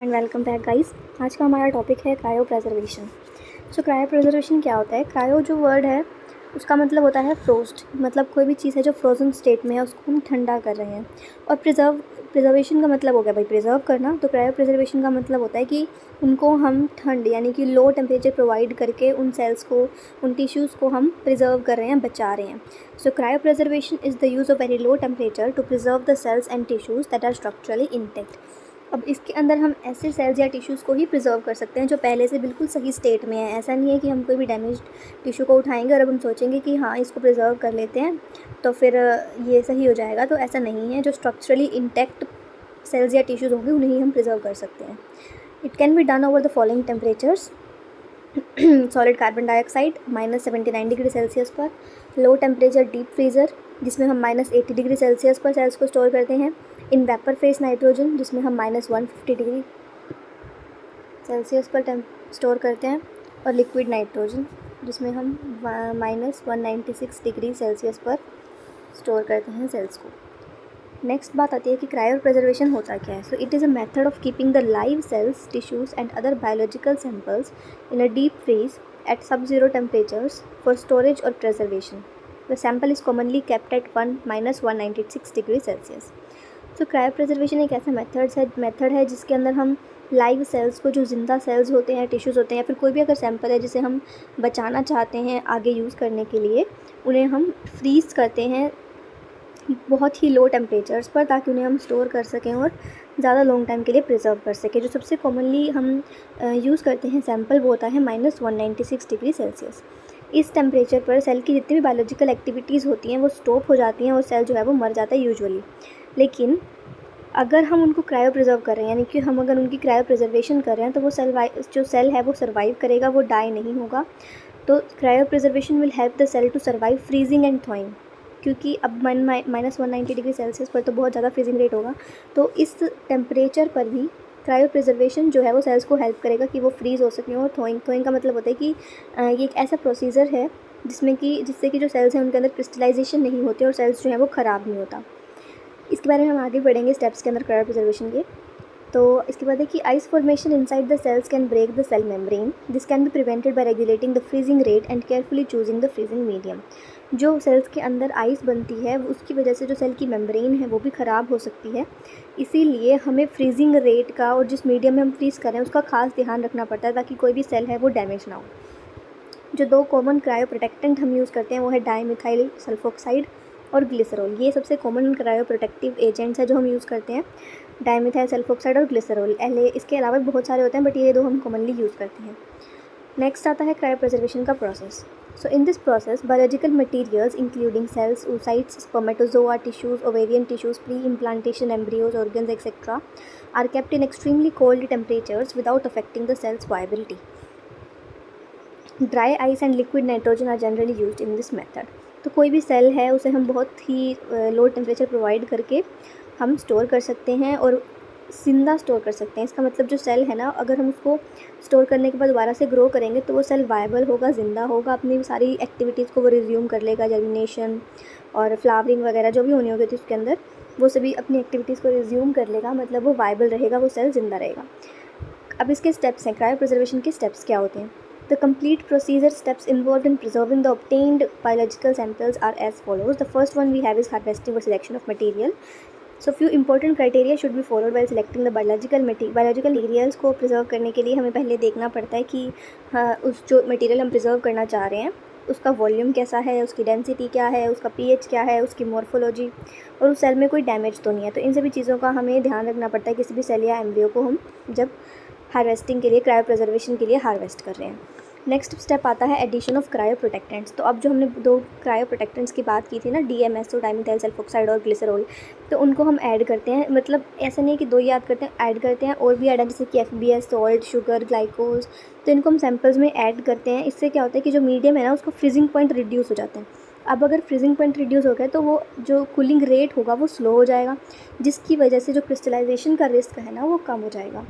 And welcome back guys. आज का हमारा टॉपिक है क्रायो प्रिजर्वेशन। सो क्रायो प्रिजर्वेशन क्या होता है? क्रायो जो वर्ड है उसका मतलब होता है फ्रोस्ट, मतलब कोई भी चीज़ है जो फ्रोज़न स्टेट में है उसको हम ठंडा कर रहे हैं। और प्रिजर्वेशन का मतलब हो गया भाई प्रिजर्व करना। तो क्रायो प्रिजर्वेशन का मतलब होता है कि उनको हम ठंड यानी कि लो टेम्परेचर प्रोवाइड करके उन सेल्स को, उन टिश्यूज़ को हम प्रिजर्व कर रहे हैं, बचा रहे हैं। So cryopreservation is the use of very low temperature to preserve the cells and tissues that are structurally intact. अब इसके अंदर हम ऐसे सेल्स या टिश्यूज़ को ही प्रिजर्व कर सकते हैं जो पहले से बिल्कुल सही स्टेट में है। ऐसा नहीं है कि हम कोई भी डैमेज्ड टिश्यू को उठाएंगे और अब हम सोचेंगे कि हाँ इसको प्रिजर्व कर लेते हैं तो फिर ये सही हो जाएगा। तो ऐसा नहीं है। जो स्ट्रक्चरली इंटैक्ट सेल्स या टिश्यूज़ होंगे उन्हें ही हम प्रिजर्व कर सकते हैं। It can be done over the following temperatures: solid carbon dioxide -79 degree Celsius पर, लो टेम्परेचर डीप फ्रीज़र जिसमें हम -80 डिग्री सेल्सियस पर सेल्स को स्टोर करते हैं, इन वेपर फेस नाइट्रोजन जिसमें हम -150 डिग्री सेल्सियस पर स्टोर करते हैं, और लिक्विड नाइट्रोजन जिसमें हम -196 डिग्री सेल्सियस पर स्टोर करते हैं सेल्स को। नेक्स्ट बात आती है कि क्रायो प्रिजर्वेशन होता क्या है। So it is a method of keeping the live cells, tissues and other biological samples in a deep freeze at sub-zero temperatures for storage or preservation. The sample is commonly kept at -196 degree Celsius. तो cryo preservation एक ऐसा method है जिसके अंदर हम live sales को, जो ज़िंदा सेल्स होते हैं, टिश्यूज़ होते हैं, या फिर कोई भी अगर सैंपल है जिसे हम बचाना चाहते हैं आगे यूज़ करने के लिए, उन्हें हम फ्रीज़ करते हैं बहुत ही लो टेम्परेचर्स पर ताकि उन्हें हम स्टोर कर सकें और ज़्यादा लॉन्ग टाइम के लिए प्रिजर्व कर सकें। जो सबसे कॉमनली हम यूज़ करते हैं सैंपल वो होता है -196 डिग्री सेल्सियस। इस टेम्परेचर पर सेल की जितनी भी बायोलॉजिकल एक्टिविटीज़ होती हैं वो स्टॉप हो जाती हैं और सेल जो है वो मर जाता है यूजुअली। लेकिन अगर हम उनको क्रायो प्रिजर्व कर रहे हैं, यानी कि हम अगर उनकी क्रायो प्रिजर्वेशन कर रहे हैं, तो वो सेल है वो सर्वाइव करेगा, वो डाई नहीं होगा। तो cryopreservation will help the cell to survive freezing and thawing, क्योंकि अब -190 डिग्री सेल्सियस पर तो बहुत ज़्यादा फ्रीजिंग रेट होगा। तो इस टेम्परेचर पर भी क्रायो प्रिजर्वेशन जो है वो सेल्स को हेल्प करेगा कि वो फ्रीज़ हो सकें। और थॉइंग का मतलब होता है कि ये एक ऐसा प्रोसीजर है जिससे कि जो सेल्स हैं उनके अंदर क्रिस्टलाइजेशन नहीं होती और सेल्स जो है वो ख़राब नहीं होता। इसके बारे में हम आगे बढ़ेंगे स्टेप्स के अंदर क्रायो प्रिजर्वेशन के। तो इसके बाद है कि ice formation inside the cells can break the cell membrane. This can be prevented by regulating the freezing rate and carefully choosing the freezing medium. जो सेल्स के अंदर आइस बनती है उसकी वजह से जो सेल की मेम्ब्रेन है वो भी ख़राब हो सकती है। इसीलिए हमें फ्रीजिंग रेट का और जिस मीडियम में हम फ्रीज़ करें उसका खास ध्यान रखना पड़ता है ताकि कोई भी सेल है वो डैमेज ना हो। जो दो कॉमन क्रायो प्रोटेक्टेंट हम यूज़ करते हैं वो है डाईमिथाइल सल्फोक्साइड और ग्लिसरॉल। ये सबसे कॉमन क्रायो प्रोटेक्टिव एजेंट्स है जो हम यूज़ करते हैं, डाईमिथाइल सल्फोक्साइड और ग्लिसरॉल। इसके अलावा भी बहुत सारे होते हैं बट ये दो हम कॉमनली यूज़ करते हैं। नेक्स्ट आता है क्रायो प्रिजर्वेशन का process. So in this process biological materials including cells, oocytes, spermatozoa, tissues, ovarian tissues, pre-implantation embryos, organs, etc. are kept in extremely cold temperatures without affecting the cell's viability. Dry ice and liquid nitrogen are generally used in this method. तो कोई भी cell है उसे हम बहुत ही low temperature provide करके हम store कर सकते हैं और ज़िंदा स्टोर कर सकते हैं। इसका मतलब जो सेल है ना, अगर हम उसको स्टोर करने के बाद दोबारा से ग्रो करेंगे तो वो सेल वायबल होगा, ज़िंदा होगा, अपनी सारी एक्टिविटीज़ को वो रिज्यूम कर लेगा, जर्मिनेशन और फ्लावरिंग वगैरह जो भी होनी होगी थी उसके अंदर, वो सभी अपनी एक्टिविटीज़ को रिज्यूम कर लेगा, मतलब वो वायबल रहेगा, वो सेल ज़िंदा रहेगा। अब इसके स्टेप्स हैं, क्रायो प्रिजर्वेशन के स्टेप्स क्या होते हैं। The complete procedure steps involved in preserving the obtained biological samples are as follows. The first one we have is harvesting or selection of material. So few important criteria should be followed while selecting the biological materials को preserve करने के लिए हमें पहले देखना पड़ता है कि उस जो मटेरियल हम प्रिजर्व करना चाह रहे हैं उसका वॉल्यूम कैसा है, उसकी डेंसिटी क्या है, उसका पीएच क्या है, उसकी मॉर्फोलॉजी, और उस सेल में कोई डैमेज तो नहीं है। तो इन सभी चीज़ों का हमें ध्यान रखना पड़ता है किसी भी सेल या एम्ब्रियो को हम जब हार्वेस्टिंग के लिए, क्रायो प्रिजर्वेशन के लिए हार्वेस्ट कर रहे हैं। नेक्स्ट स्टेप आता है एडिशन ऑफ क्रायो प्रोटेक्टेंट्स। तो अब जो हमने दो क्रायो प्रोटेक्टेंट्स की बात की थी ना, DMSO डाईमिथाइल सल्फोक्साइड और ग्लिसरॉल, तो उनको हम ऐड करते हैं। मतलब ऐसा नहीं है कि दो ही याद करते हैं, ऐड करते हैं और भी ऐड है जैसे कि FBS, सॉल्ट, शुगर, ग्लाइकोज, तो इनको हम सैम्पल्स में ऐड करते हैं। इससे क्या होता है कि जो मीडियम है ना उसका फ्रीजिंग पॉइंट रिड्यूस हो जाता है। अब अगर फ्रीजिंग पॉइंट रिड्यूस हो गया तो वो जो कूलिंग रेट होगा वो स्लो हो जाएगा, जिसकी वजह से जो क्रिस्टलाइजेशन का रिस्क है ना वो कम हो जाएगा।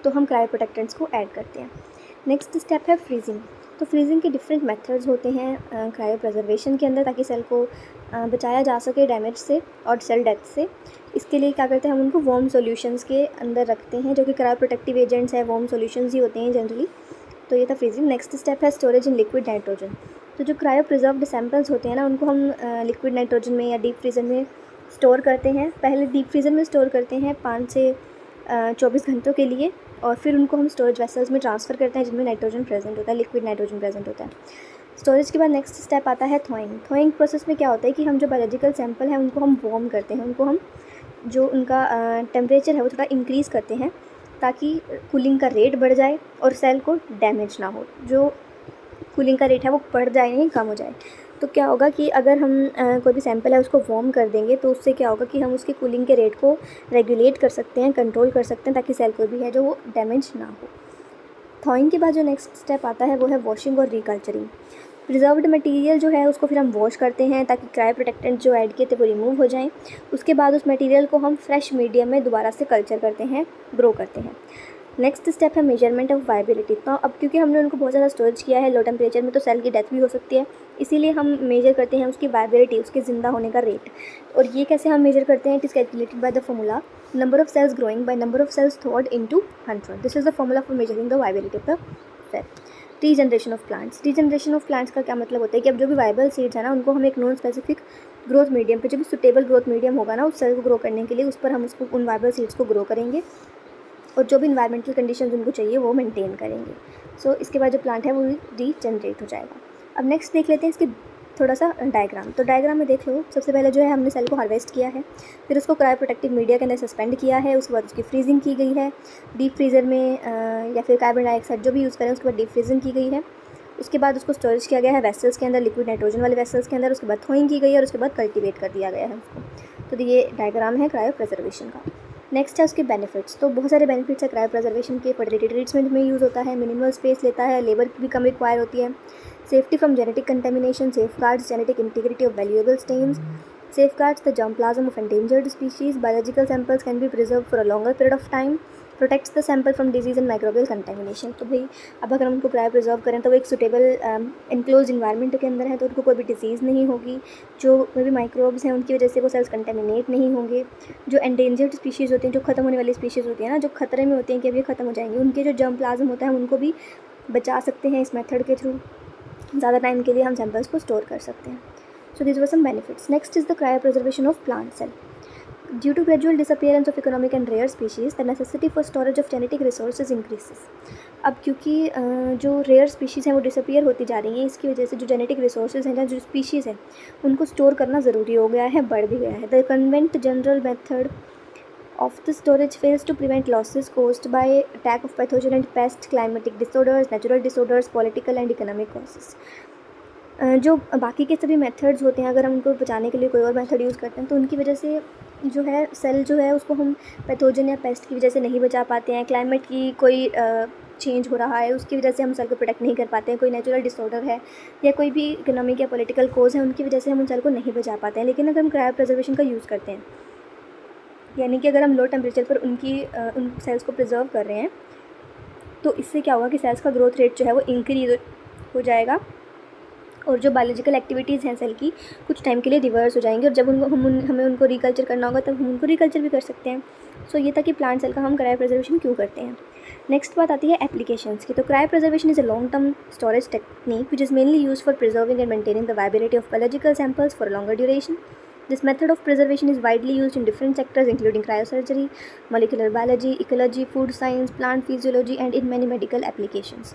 तो हम क्रायो प्रोटेक्टेंट्स को ऐड करते हैं। नेक्स्ट स्टेप है फ्रीजिंग। तो फ्रीजिंग के डिफरेंट मेथड्स होते हैं क्रायो प्रिजर्वेशन के अंदर ताकि सेल को बचाया जा सके डैमेज से और सेल डेथ से। इसके लिए क्या करते हैं, हम उनको वार्म सॉल्यूशंस के अंदर रखते हैं, जो कि क्रायो प्रोटेक्टिव एजेंट्स है, वार्म सॉल्यूशंस ही होते हैं जनरली। तो ये था फ्रीजिंग। नेक्स्ट स्टेप है स्टोरेज इन लिक्विड नाइट्रोजन। तो जो क्रायो प्रिजर्व्ड सैंपल्स होते हैं ना, उनको हम लिक्विड नाइट्रोजन में या डीप फ्रीज़र में स्टोर करते हैं। पहले डीप फ्रीज़र में स्टोर करते हैं 5 से 24 घंटों के लिए, और फिर उनको हम स्टोरेज वेसल्स में ट्रांसफ़र करते हैं जिनमें नाइट्रोजन प्रेजेंट होता है, लिक्विड नाइट्रोजन प्रेजेंट होता है। स्टोरेज के बाद नेक्स्ट स्टेप आता है थॉइंग। थॉइंग प्रोसेस में क्या होता है कि हम जो बायोलॉजिकल सैंपल हैं उनको हम वार्म करते हैं, उनको हम जो उनका टेम्परेचर है वो थोड़ा इंक्रीज़ करते हैं ताकि कूलिंग का रेट बढ़ जाए और सेल को डैमेज ना हो। जो कूलिंग का रेट है वो बढ़ जाए, नहीं कम हो जाए। तो क्या होगा कि अगर हम कोई भी सैंपल है उसको वार्म कर देंगे तो उससे क्या होगा कि हम उसके कूलिंग के रेट को रेगुलेट कर सकते हैं, कंट्रोल कर सकते हैं, ताकि सेल कोई भी है जो वो डैमेज ना हो। थॉइंग के बाद जो नेक्स्ट स्टेप आता है वो है वॉशिंग और रिकल्चरिंग। प्रिजर्व्ड मटेरियल जो है उसको फिर हम वॉश करते हैं ताकि क्रायो प्रोटेक्टेंट जो ऐड किए थे वो रिमूव हो जाएं। उसके बाद उस मटेरियल को हम फ्रेश मीडियम में दोबारा से कल्चर करते हैं, ग्रो करते हैं। नेक्स्ट स्टेप है मेजरमेंट ऑफ वायबिलिटी। तो अब क्योंकि हमने उनको बहुत ज़्यादा स्टोरेज किया है लो टेम्परेचर में, तो सेल की डेथ भी हो सकती है, इसीलिए हम मेजर करते हैं उसकी वायबिलिटी, उसके ज़िंदा होने का रेट। और ये कैसे हम मेजर करते हैं, it is calculated by the formula number of cells growing by number of cells thawed into 100। This is the formula for measuring the viability of the cell. Regeneration of plants. Regeneration of plants का क्या मतलब होता है कि अब जो भी viable seeds है ना, उनको हम एक नॉन स्पेसिफिक ग्रोथ मीडियम पे, जो भी सुटेबल ग्रोथ मीडियम होगा ना उस सेल को ग्रो करने के लिए, उस पर हम उसको उन वायबल सीड्स को ग्रो करेंगे और जो भी इन्वायरमेंटल कंडीशंस उनको चाहिए वो मेंटेन करेंगे। सो इसके बाद जो प्लांट है वो रीजनरेट हो जाएगा। अब नेक्स्ट देख लेते हैं इसकी थोड़ा सा डायग्राम। तो डायग्राम में देख लो, सबसे पहले जो है हमने सेल को हार्वेस्ट किया है, फिर उसको क्रायो प्रोटेक्टिव मीडिया के अंदर सस्पेंड किया है, उसके बाद उसकी फ्रीजिंग की गई है डीप फ्रीज़र में, या फिर कार्बन डाइऑक्साइड जो भी यूज़ करें उसके बाद डीप फ्रीजिंग की गई है। उसके बाद उसको स्टोरेज किया गया है वेसल्स के अंदर, लिक्विड नाइट्रोजन वाले वेसल्स के अंदर। उसके बाद थॉइंग की गई है और उसके बाद कल्टीवेट कर दिया गया है उसको। तो ये डायग्राम है क्रायो प्रिजर्वेशन का। नेक्स्ट है उसके बेनिफिट्स। तो बहुत सारे बेनिफिट्स है क्रायो प्रिजर्वेशन के। फर्टिलिटी ट्रीटमेंट में यूज़ होता है, मिनिमल स्पेस लेता है, लेबर भी कम रिक्वायर होती है, safety from genetic contamination, safeguards genetic integrity of valuable stems, safeguards the germplasm of endangered species, biological samples can be preserved for a longer period of time, protects the sample from disease and microbial contamination। तो भाई अब अगर हम उनको cryo preserve करें तो वो एक सुटेबल इनक्लोज इन्वायरमेंट के अंदर है, तो उनको कोई भी डिजीज़ नहीं होगी, जो कोई भी माइक्रोब्स हैं उनकी वजह से वो सेल्स कंटेमिनेट नहीं होंगे। जो एंडेंजर्ड स्पीशीज़ होती हैं, जो ख़त्म होने वाली स्पीशीज़ होती हैं ना, जो खतरे में होती हैं कि अभी ख़त्म हो जाएंगी, उनके जो जर्मप्लाज्म होता है हम उनको भी बचा सकते हैं इस मेथड के थ्रू। ज़्यादा टाइम के लिए हम सैम्पल्स को स्टोर कर सकते हैं। So these were some benefits. Next is the cryopreservation of plant cell. Due to gradual disappearance of economic and rare species, the necessity for storage of genetic resources increases. अब क्योंकि जो rare species हैं वो disappear होती जा रही हैं, इसकी वजह से जो जेनेटिक रिसोर्सेज हैं, जो स्पीशीज़ है उनको स्टोर करना ज़रूरी हो गया है, बढ़ भी गया है। The convent general method of the storage fails to prevent losses caused by attack of pathogen and pest, climatic disorders, natural disorders, political and economic causes। जो बाकी के सभी मेथड्स होते हैं, अगर हम उनको बचाने के लिए कोई और मेथड यूज़ करते हैं तो उनकी वजह से जो है सेल जो है उसको हम पैथोजन या पेस्ट की वजह से नहीं बचा पाते हैं। क्लाइमेट की कोई चेंज हो रहा है उसकी वजह से हम सेल को प्रोटेक्ट नहीं कर पाते हैं। कोई नेचुरल डिसऑर्डर है या कोई भी इकोनॉमिक या पॉलिटिकल कोज है, उनकी वजह से हम उन सेल को नहीं बचा पाते हैं। लेकिन अगर हम क्रायो प्रिजर्वेशन का यूज़ करते हैं, यानी कि अगर हम लो टेम्परेचर पर उन सेल्स को प्रिजर्व कर रहे हैं, तो इससे क्या होगा कि सेल्स का ग्रोथ रेट जो है वो इंक्रीज हो जाएगा और जो बायोलॉजिकल एक्टिविटीज़ हैं सेल की कुछ टाइम के लिए रिवर्स हो जाएंगे, और जब हमें उनको रिकल्चर करना होगा तब हम उनको रिकल्चर भी कर सकते हैं। सो ये था कि प्लांट सेल का हम क्रायो प्रिजर्वेशन क्यों करते हैं। नेक्स्ट बात आती है एप्लीकेशंस की। तो cryopreservation is a long term storage technique which is mainly use for preserving and maintaining the viability of biological samples for longer duration. This method of preservation is widely used in different sectors including cryosurgery, molecular biology, ecology, food science, plant physiology and in many medical applications.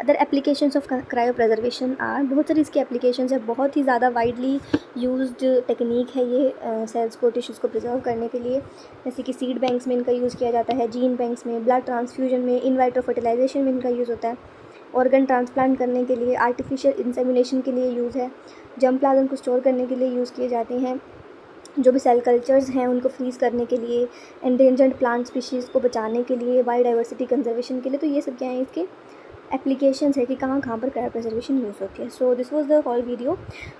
Other applications of cryopreservation are, बहुत सारी इसकी applications है, बहुत ही ज़्यादा widely used technique है ये sales को, tissues को प्रिजर्व करने के लिए। जैसे कि सीड बैंक्स में इनका यूज़ किया जाता है, जीन बैंक्स में, ब्लड ट्रांसफ्यूजन में, इन वाइट्रो फर्टिलाइजेशन में इनका यूज़ होता है, ऑर्गन ट्रांसप्लांट करने के लिए, आर्टिफिशियल इंसेमिनेशन के लिए यूज़ है, जर्मप्लाज्म को स्टोर करने के लिए यूज़ किए जाते हैं, जो भी सेल कल्चर्स हैं उनको फ्रीज़ करने के लिए, एंडेंजर्ड प्लांट स्पीशीज़ को बचाने के लिए, बायोडाइवर्सिटी कंजर्वेशन के लिए। तो ये सब क्या है इसके एप्लीकेशंस है कि कहाँ कहाँ पर क्रायो प्रिजर्वेशन यूज़ होती है। So this was the whole video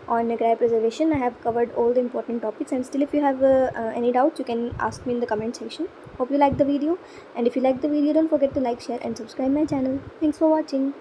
on cryopreservation. I have covered all the important topics, and still if you have any doubts you can ask me in the comment section. Hope you like the video, and if you like the video don't forget to like, share and subscribe my channel. Thanks for watching.